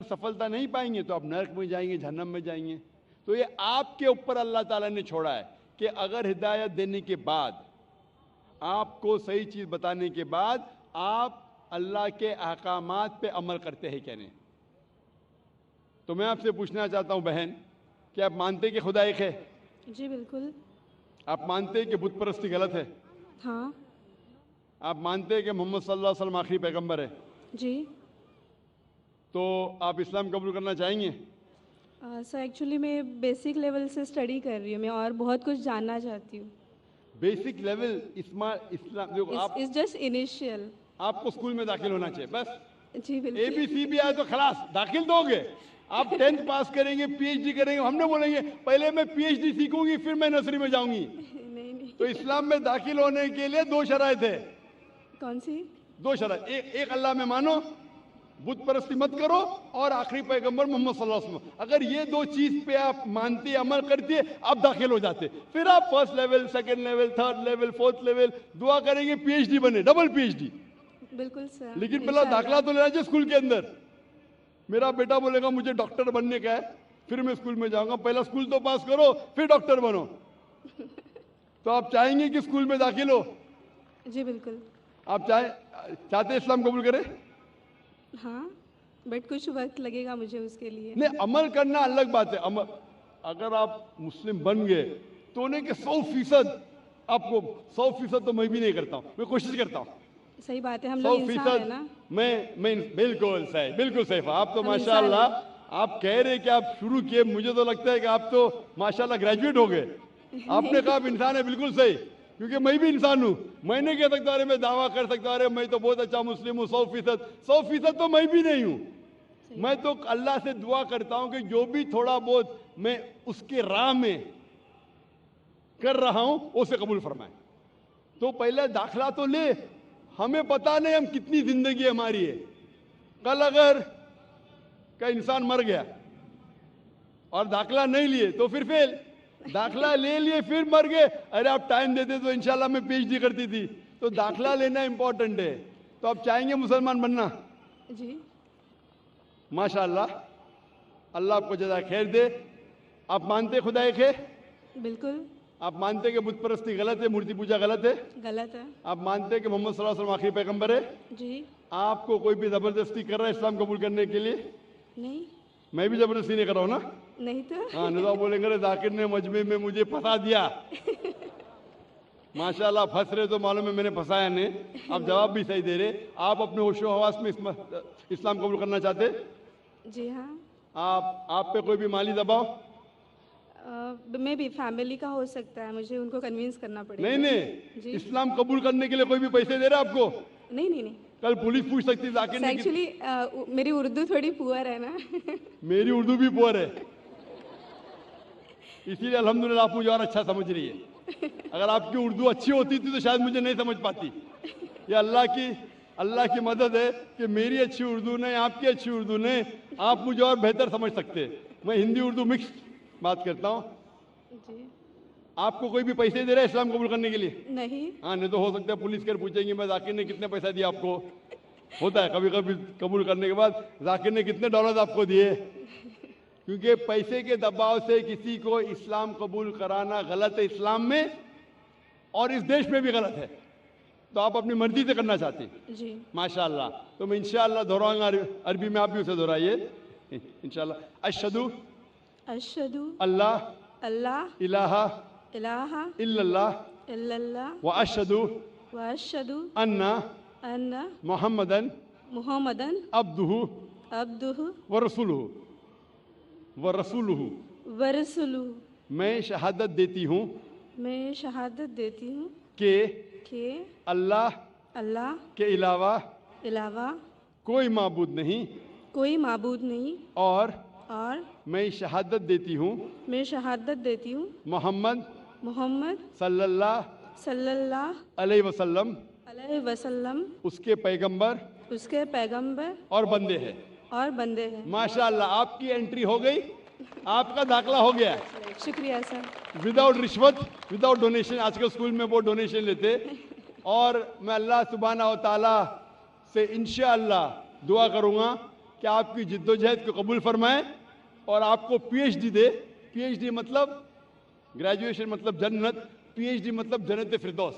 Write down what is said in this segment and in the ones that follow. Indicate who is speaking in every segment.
Speaker 1: सफलता नहीं पाएंगे तो आप नरक में जाएंगे, जहन्नम में जाएंगे। तो ये आपके ऊपर अल्लाह ताला ने छोड़ा है कि अगर हिदायत देने के बाद, आपको सही चीज़ बताने के बाद आप अल्लाह के अहकामात पे अमल करते हैं क्या नहीं। तो मैं आपसे पूछना चाहता हूँ बहन, कि आप मानते हैं कि खुदा एक है?
Speaker 2: जी बिल्कुल।
Speaker 1: आप मानते हैं कि बुत परस्ती गलत है?
Speaker 2: हाँ
Speaker 1: आप मानते हैं कि मोहम्मद सल्लल्लाहु अलैहि वसल्लम आखिरी पैगंबर है?
Speaker 2: जी।
Speaker 1: तो आप इस्लाम कबूल करना चाहेंगे?
Speaker 2: सर एक्चुअली मैं बेसिक लेवल से स्टडी कर रही हूँ, मैं और बहुत कुछ जानना चाहती हूँ।
Speaker 1: बेसिक लेवल इस्लाम देखो, आप
Speaker 2: इट्स जस्ट इनिशियल।
Speaker 1: आपको स्कूल में दाखिल होना चाहिए बस।
Speaker 2: जी बिल्कुल।
Speaker 1: ABC भी आए तो खलास दाखिल दोगे। आप 10th पास करेंगे, PhD करेंगे, हमने बोलेंगे पहले मैं PhD सीखूंगी फिर मैं नर्सरी में जाऊंगी।
Speaker 2: नहीं नहीं।
Speaker 1: तो इस्लाम में दाखिल होने के लिए 2 शराइत है।
Speaker 2: कौन सी?
Speaker 1: 2 शराइत, एक अल्लाह में मानो, बुत परस्ती मत करो, और आखिरी पैगंबर मोहम्मद सल्लल्लाहु अलैहि वसल्लम। अगर ये 2 चीज पे आप मानते, अमल करते, आप दाखिल हो जाते। फिर आप first level, second level, third level, fourth level दुआ करेंगे, PhD बने, डबल PhD।
Speaker 2: बिल्कुल सर।
Speaker 1: लेकिन पहला दाखिला तो लेना चाहिए स्कूल के अंदर। मेरा बेटा बोलेगा मुझे डॉक्टर बनने का है, फिर मैं स्कूल में जाऊंगा। पहला स्कूल तो पास करो फिर डॉक्टर बनो। तो आप चाहेंगे कि स्कूल में दाखिल हो?
Speaker 2: जी बिल्कुल।
Speaker 1: आप चाहते इस्लाम कबूल करें?
Speaker 2: हाँ बट कुछ वक्त लगेगा मुझे उसके लिए।
Speaker 1: नहीं, अमल करना अलग बात है। अमल, अगर आप मुस्लिम बन गए तो नहीं कि 100% आपको 100% तो मैं भी नहीं करता हूँ, मैं कोशिश करता हूँ।
Speaker 2: सही बात है, हम लोग इंसान है ना।
Speaker 1: मैं बिल्कुल सही, बिल्कुल सही। आप तो
Speaker 2: हम
Speaker 1: माशाल्लाह, आप कह रहे कि आप शुरू किए, मुझे तो लगता है कि आप तो माशाल्लाह ग्रेजुएट हो गए। आपने कहा आप इंसान है, बिल्कुल सही, क्योंकि मैं भी इंसान हूँ। मैं नहीं कह सकता अरे मैं दावा कर सकता अरे मैं तो बहुत अच्छा मुस्लिम हूँ 100% तो मैं भी नहीं हूँ। मैं तो अल्लाह से दुआ करता हूँ कि जो भी थोड़ा बहुत मैं उसके राह में कर रहा हूँ उसे कबूल फरमाए। तो पहले दाखला तो ले, हमें पता नहीं हम कितनी जिंदगी हमारी है। कल अगर का इंसान मर गया और दाखला नहीं लिए तो फिर फेल, दाखला ले लिए फिर मर गए, अरे आप टाइम देते तो इंशाल्लाह मैं PhD करती थी। तो दाखला लेना इंपॉर्टेंट है। तो आप चाहेंगे मुसलमान बनना?
Speaker 2: जी
Speaker 1: माशाल्लाह, अल्लाह आपको जज़ा खैर दे। आप मानते खुदा एक है?
Speaker 2: बिल्कुल।
Speaker 1: आप मानते कि बुत परस्ती गलत है, मूर्ति पूजा गलत है?
Speaker 2: गलत है।
Speaker 1: आप मानते कि मोहम्मद सल्लल्लाहु अलैहि वसल्लम आखिरी पैगंबर है?
Speaker 2: जी।
Speaker 1: आपको कोई भी जबरदस्ती कर रहा है इस्लाम कबूल करने के लिए?
Speaker 2: नहीं।
Speaker 1: मैं भी जबरदस्ती नहीं कर रहा हूँ ना।
Speaker 2: नहीं तो।
Speaker 1: हाँ, नहीं तो आप बोलेंगे रे जाकिर ने मजमे में मुझे फंसा दिया। माशाल्लाह फंस रहे तो मालूम है मैंने फंसाया नहीं। आप जवाब भी सही दे रहे। आप अपने होशो हवास में इस्लाम कबूल करना चाहते?
Speaker 2: जी हाँ।
Speaker 1: आप पे कोई भी माली दबाव?
Speaker 2: मे भी फैमिली का हो सकता है, मुझे उनको कन्विंस करना पड़ेगा।
Speaker 1: नहीं नहीं, इस्लाम कबूल करने के लिए कोई भी पैसे दे रहा है आपको?
Speaker 2: नहीं नहीं नहीं।
Speaker 1: कल पुलिस पूछ सकती है जाकिर ने।
Speaker 2: एक्चुअली मेरी उर्दू थोड़ी पुअर है ना।
Speaker 1: मेरी उर्दू भी पुअर है, इसीलिए अल्हम्दुलिल्लाह आप मुझे और अच्छा समझ रही है। अगर आपकी उर्दू अच्छी होती थी तो शायद मुझे नहीं समझ पाती। ये अल्लाह की मदद है कि मेरी अच्छी उर्दू ने, आपकी अच्छी उर्दू ने आप मुझे और बेहतर समझ सकते हैं। मैं हिंदी उर्दू मिक्स बात करता हूँ।
Speaker 2: जी।
Speaker 1: आपको कोई भी पैसे दे रहा है इस्लाम कबूल करने के लिए?
Speaker 2: नहीं।
Speaker 1: हाँ, नहीं तो हो सकता है पुलिस कर पूछेंगे मैं जाकिर ने कितने पैसा दिया आपको। होता है कभी कभी कबूल करने के बाद, जाकिर ने कितने डॉलर आपको दिए। क्योंकि पैसे के दबाव से किसी को इस्लाम कबूल कराना गलत है इस्लाम में, और इस देश में भी गलत है। तो आप अपनी मर्जी से करना चाहते हैं।
Speaker 2: जी।
Speaker 1: माशाल्लाह। तो मैं इंशाल्लाह दोहराऊंगा, अरबी में आप भी उसे दोहराइए इंशाल्लाह। अशहदु
Speaker 2: अशहदु
Speaker 1: अल्लाह
Speaker 2: अल्लाह
Speaker 1: इलाहा
Speaker 2: इलाहा
Speaker 1: इल्लल्लाह
Speaker 2: इल्लल्लाह
Speaker 1: व अशहदु
Speaker 2: व अशहदु
Speaker 1: अन्ना
Speaker 2: अन्ना
Speaker 1: मुहम्मदन
Speaker 2: मुहम्मदन
Speaker 1: अब्दुहु
Speaker 2: अब्दुहु
Speaker 1: व रसूलुहु
Speaker 2: व रसूलुहु।
Speaker 1: मैं शहादत देती हूँ
Speaker 2: मैं शहादत देती हूँ
Speaker 1: कि
Speaker 2: अल्लाह
Speaker 1: अल्लाह के अलावा
Speaker 2: अलावा
Speaker 1: कोई माबूद नहीं,
Speaker 2: कोई माबूद नहीं,
Speaker 1: और
Speaker 2: मैं
Speaker 1: शहादत देती हूँ मोहम्मद
Speaker 2: सल्लल्लाहु
Speaker 1: अलैहि वसल्लम उसके पैगंबर और बंदे हैं। माशाल्लाह, आपकी एंट्री हो गई, आपका दाखला हो गया।
Speaker 2: शुक्रिया सर।
Speaker 1: विदाउट रिश्वत, विदाउट डोनेशन। आजकल स्कूल में वो डोनेशन लेते। और मैं अल्लाह सुब्हाना व तआला से इंशाअल्लाह दुआ करूँगा कि کہ آپ کی جدوجہد کو قبول فرمائے اور آپ کو پی ایچ ڈی دے. پی ایچ ڈی مطلب گریجویشن مطلب جنت, پی ایچ ڈی مطلب جنت فردوس.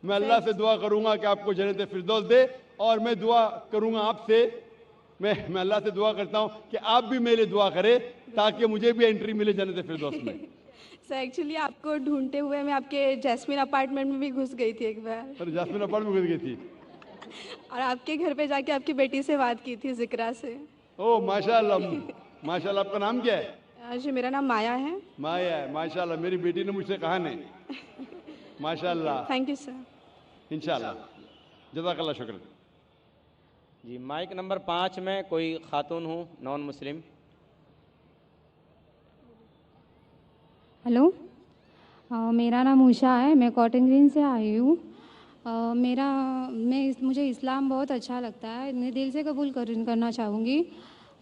Speaker 1: میں اللہ سے دعا کروں گا کہ آپ کو جنت فردوس دے, اور میں دعا کروں گا آپ سے, میں اللہ سے دعا کرتا ہوں کہ آپ بھی میرے لیے دعا کرے تاکہ مجھے بھی انٹری ملے جنت فردوس میں.
Speaker 2: سر ایکچولی آپ کو ڈھونڈتے ہوئے میں آپ کے جیسمین اپارٹمنٹ میں بھی گھس گئی تھی ایک بار,
Speaker 1: سر جاسمین اپارٹمنٹ میں گئی تھی.
Speaker 2: اور آپ کے گھر پہ جا کے آپ کی بیٹی سے بات کی تھی ذکرا سے.
Speaker 1: او ماشاء اللہ, ماشاء اللہ. آپ کا نام کیا ہے؟
Speaker 2: جی میرا نام مایا ہے.
Speaker 1: مایا ہے, ماشاء اللہ. میری بیٹی نے مجھ سے کہا نہیں. ماشاء اللہ,
Speaker 2: تھینک یو سر.
Speaker 1: انشاءاللہ. جزاک اللہ, شکر.
Speaker 3: جی مائک نمبر 5 میں کوئی خاتون ہوں نان مسلم.
Speaker 4: ہلو, میرا نام اوشا ہے, میں کاٹن گرین سے آئی ہوں. مجھے اسلام بہت اچھا لگتا ہے, میں دل سے قبول کرنا چاہوں گی.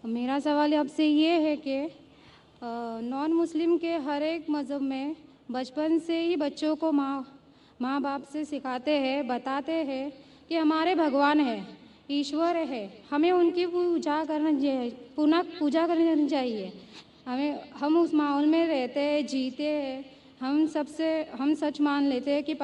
Speaker 4: میرا سوال آپ سے یہ ہے کہ نان مسلم کے ہر ایک مذہب میں بچپن سے ہی بچوں کو ماں باپ سے سکھاتے ہیں, بتاتے ہیں کہ ہمارے بھگوان ہے, ایشور ہے, ہمیں ان کی پوجا کرنی چاہیے. ہم اس ماحول میں رہتے ہیں, جیتے ہیں. ہم سچ مان لیتے ہیں کہ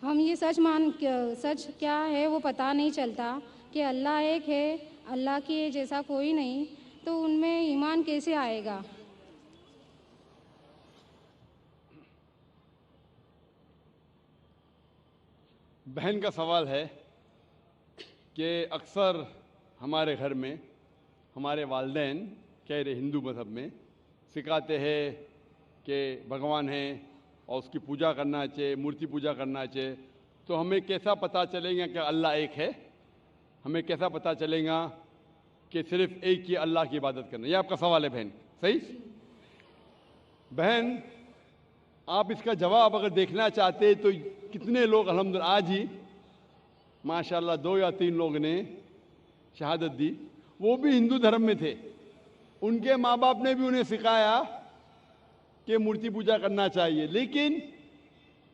Speaker 4: ہم یہ سچ کیا ہے وہ پتہ نہیں چلتا کہ اللہ ایک ہے, اللہ کے جیسا کوئی نہیں, تو ان میں ایمان کیسے آئے گا؟
Speaker 1: بہن کا سوال ہے کہ اکثر ہمارے گھر میں ہمارے والدین کہہ رہے ہندو مذہب میں سکھاتے ہیں کہ بھگوان ہیں اور اس کی پوجا کرنا چاہیے, مورتی پوجا کرنا چاہیے. تو ہمیں کیسا پتہ چلے گا کہ اللہ ایک ہے؟ ہمیں کیسا پتہ چلے گا کہ صرف ایک ہی اللہ کی عبادت کرنا؟ یہ آپ کا سوال ہے بہن, صحیح؟ بہن, آپ اس کا جواب اگر دیکھنا چاہتے تو کتنے لوگ الحمدللہ آج ہی ماشاءاللہ 2 یا 3 لوگ نے شہادت دی, وہ بھی ہندو دھرم میں تھے. ان کے ماں باپ نے بھی انہیں سکھایا کہ مورتی پوجا کرنا چاہیے, لیکن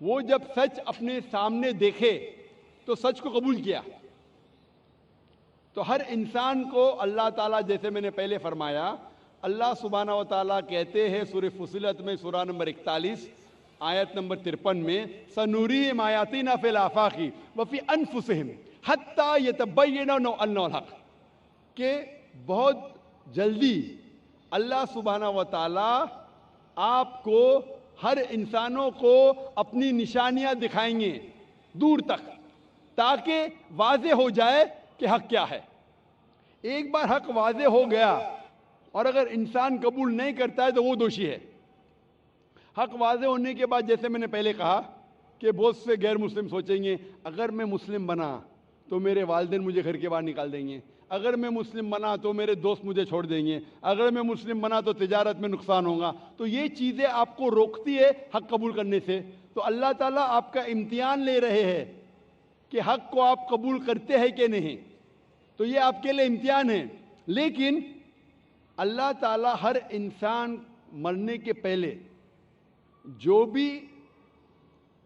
Speaker 1: وہ جب سچ اپنے سامنے دیکھے تو سچ کو قبول کیا. تو ہر انسان کو اللہ تعالیٰ, جیسے میں نے پہلے فرمایا, اللہ سبحانہ و تعالیٰ کہتے ہیں سورہ فصلت میں سورہ نمبر 41 آیت نمبر 53 میں, سنوریم آیاتنا فی الآفاق وفی انفسہم حتی یتبین انہ الحق, کہ بہت جلدی اللہ سبحانہ و تعالیٰ آپ کو, ہر انسانوں کو اپنی نشانیاں دکھائیں گے دور تک, تاکہ واضح ہو جائے کہ حق کیا ہے. ایک بار حق واضح ہو گیا اور اگر انسان قبول نہیں کرتا ہے تو وہ دوشی ہے. حق واضح ہونے کے بعد, جیسے میں نے پہلے کہا کہ بہت سے غیر مسلم سوچیں گے اگر میں مسلم بنا تو میرے والدین مجھے گھر کے باہر نکال دیں گے, اگر میں مسلم بنا تو میرے دوست مجھے چھوڑ دیں گے, اگر میں مسلم بنا تو تجارت میں نقصان ہوگا. تو یہ چیزیں آپ کو روکتی ہے حق قبول کرنے سے. تو اللہ تعالیٰ آپ کا امتحان لے رہے ہیں کہ حق کو آپ قبول کرتے ہیں کہ نہیں. تو یہ آپ کے لیے امتحان ہے. لیکن اللہ تعالیٰ ہر انسان مرنے کے پہلے جو بھی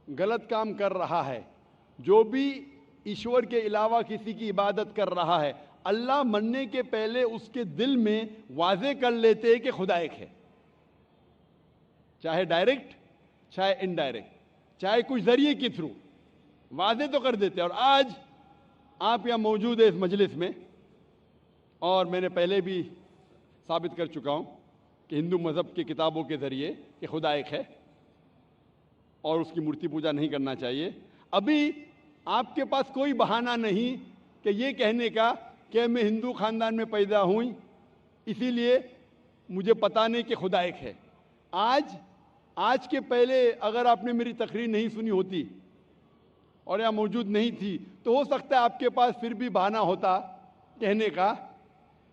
Speaker 1: غلط کام کر رہا ہے, جو بھی ایشور کے علاوہ کسی کی عبادت کر رہا ہے, اللہ مرنے کے پہلے اس کے دل میں واضح کر لیتے ہیں کہ خدا ایک ہے, چاہے ڈائریکٹ چاہے انڈائریکٹ, چاہے کچھ ذریعے کے تھرو واضح تو کر دیتے. اور آج آپ یہاں موجود ہیں اس مجلس میں, اور میں نے پہلے بھی ثابت کر چکا ہوں کہ ہندو مذہب کی کتابوں کے ذریعے کہ خدا ایک ہے اور اس کی مورتی پوجا نہیں کرنا چاہیے. ابھی آپ کے پاس کوئی بہانہ نہیں کہ یہ کہنے کا کہ میں ہندو خاندان میں پیدا ہوں اسی لیے مجھے پتہ نہیں کہ خدا ایک ہے. آج کے پہلے اگر آپ نے میری تقریر نہیں سنی ہوتی اور یہاں موجود نہیں تھی تو ہو سکتا ہے آپ کے پاس پھر بھی بہانہ ہوتا کہنے کا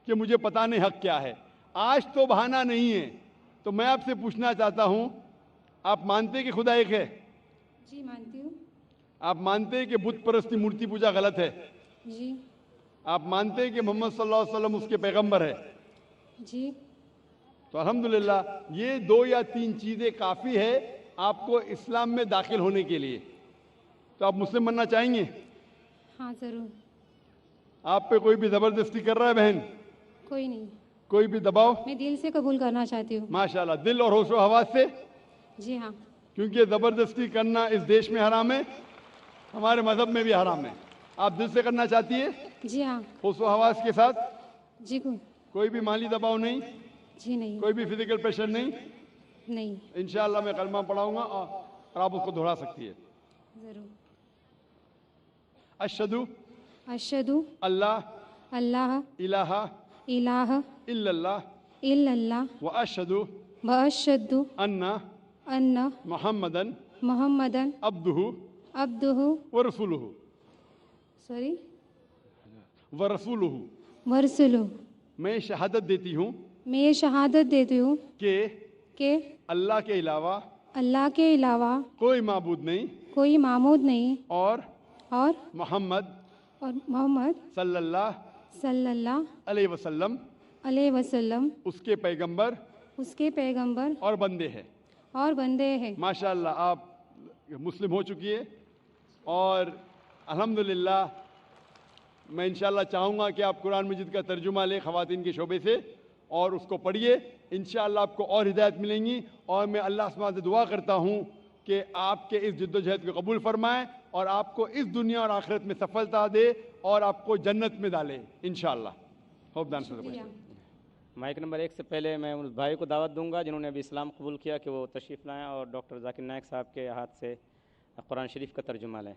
Speaker 1: کہ مجھے پتہ نہیں حق کیا ہے. آج تو بہانہ نہیں ہے. تو میں آپ سے پوچھنا چاہتا ہوں, آپ مانتے ہیں کہ خدا ایک ہے؟
Speaker 4: جی مانتی ہوں.
Speaker 1: آپ مانتے ہیں کہ بت پرستی مورتی پوجا غلط ہے؟
Speaker 4: جی.
Speaker 1: آپ مانتے ہیں کہ محمد صلی اللہ علیہ وسلم اس کے پیغمبر ہے؟
Speaker 4: جی.
Speaker 1: تو الحمدللہ یہ 2 یا 3 چیزیں کافی ہے آپ کو اسلام میں داخل ہونے کے لیے. تو آپ مسلم بننا چاہیں گے؟
Speaker 4: ہاں ضرور.
Speaker 1: आप पे कोई भी जबरदस्ती कर रहा है बहन?
Speaker 4: कोई नहीं,
Speaker 1: कोई भी दबाव?
Speaker 4: मैं दिल से कबूल करना चाहती हूँ।
Speaker 1: माशाल्लाह, दिल और होशो हवास से,
Speaker 4: जी हाँ।
Speaker 1: क्योंकि ये जबरदस्ती करना इस देश में हराम है, हमारे मजहब में भी हराम है। आप दिल से करना चाहती है,
Speaker 4: जी हाँ।
Speaker 1: होशो हवास के साथ?
Speaker 4: जी
Speaker 1: कोई भी माली दबाव नहीं,
Speaker 4: जी नहीं,
Speaker 1: कोई भी फिजिकल प्रेशर नहीं।
Speaker 4: नहीं।
Speaker 1: इंशाअल्लाह मैं कलमा पढ़ाऊंगा और आप उसको दोहरा सकती है।
Speaker 4: ज़रूर।
Speaker 1: अशहदु
Speaker 4: अशहदु
Speaker 1: अल्लाह
Speaker 4: अल्लाह
Speaker 1: इलाहा
Speaker 4: इलाहा
Speaker 1: इल्लल्लाह
Speaker 4: इल्लल्लाह
Speaker 1: व अशहदु
Speaker 4: व अशहदु
Speaker 1: अन्ना
Speaker 4: अन्ना
Speaker 1: मुहम्मदन
Speaker 4: मुहम्मदन
Speaker 1: अब्दुहु
Speaker 4: अब्दुहु
Speaker 1: व रसूलुहु
Speaker 4: सॉरी
Speaker 1: व रसूलुहु।
Speaker 4: वरसुलु।
Speaker 1: मैं शहादत देती हूँ
Speaker 4: मैं ये शहादत देती हूँ
Speaker 1: कि
Speaker 4: अल्लाह
Speaker 1: के अलावा
Speaker 4: के अलावा
Speaker 1: कोई माबूद नहीं
Speaker 4: कोई मामूद नहीं
Speaker 1: और
Speaker 4: और
Speaker 1: मोहम्मद
Speaker 4: मोहम्मद
Speaker 1: सल्लल्लाहु अलैहि वसल्लम
Speaker 4: वसल्लम
Speaker 1: उसके पैगंबर
Speaker 4: उसके पैगंबर
Speaker 1: और बंदे हैं।
Speaker 4: हैं।
Speaker 1: माशाअल्लाह, आप मुस्लिम हो चुकी है और अल्हम्दुलिल्लाह मैं इंशाअल्लाह चाहूँगा कि आप कुरान मजीद का तर्जुमा लें ख़वातीन के शोबे से और उसको पढ़िए। इंशाअल्लाह आपको और हिदायत मिलेंगी और मैं अल्लाह सुब्हानहू से दुआ करता हूँ कि आपके इस जद्दोजहद को कबूल फरमाए और आपको इस दुनिया और आखिरत में सफलता दे और आपको जन्नत में डाले इंशाअल्लाह। Hope the answer the question.
Speaker 3: Mic number 1 से पहले मैं उस भाई को दावत दूंगा जिन्होंने अभी इस्लाम कबूल किया कि वो तशरीफ़ लाएँ और डॉक्टर जाकिर नायक साहब के हाथ से कुरान शरीफ का तर्जुमा लें।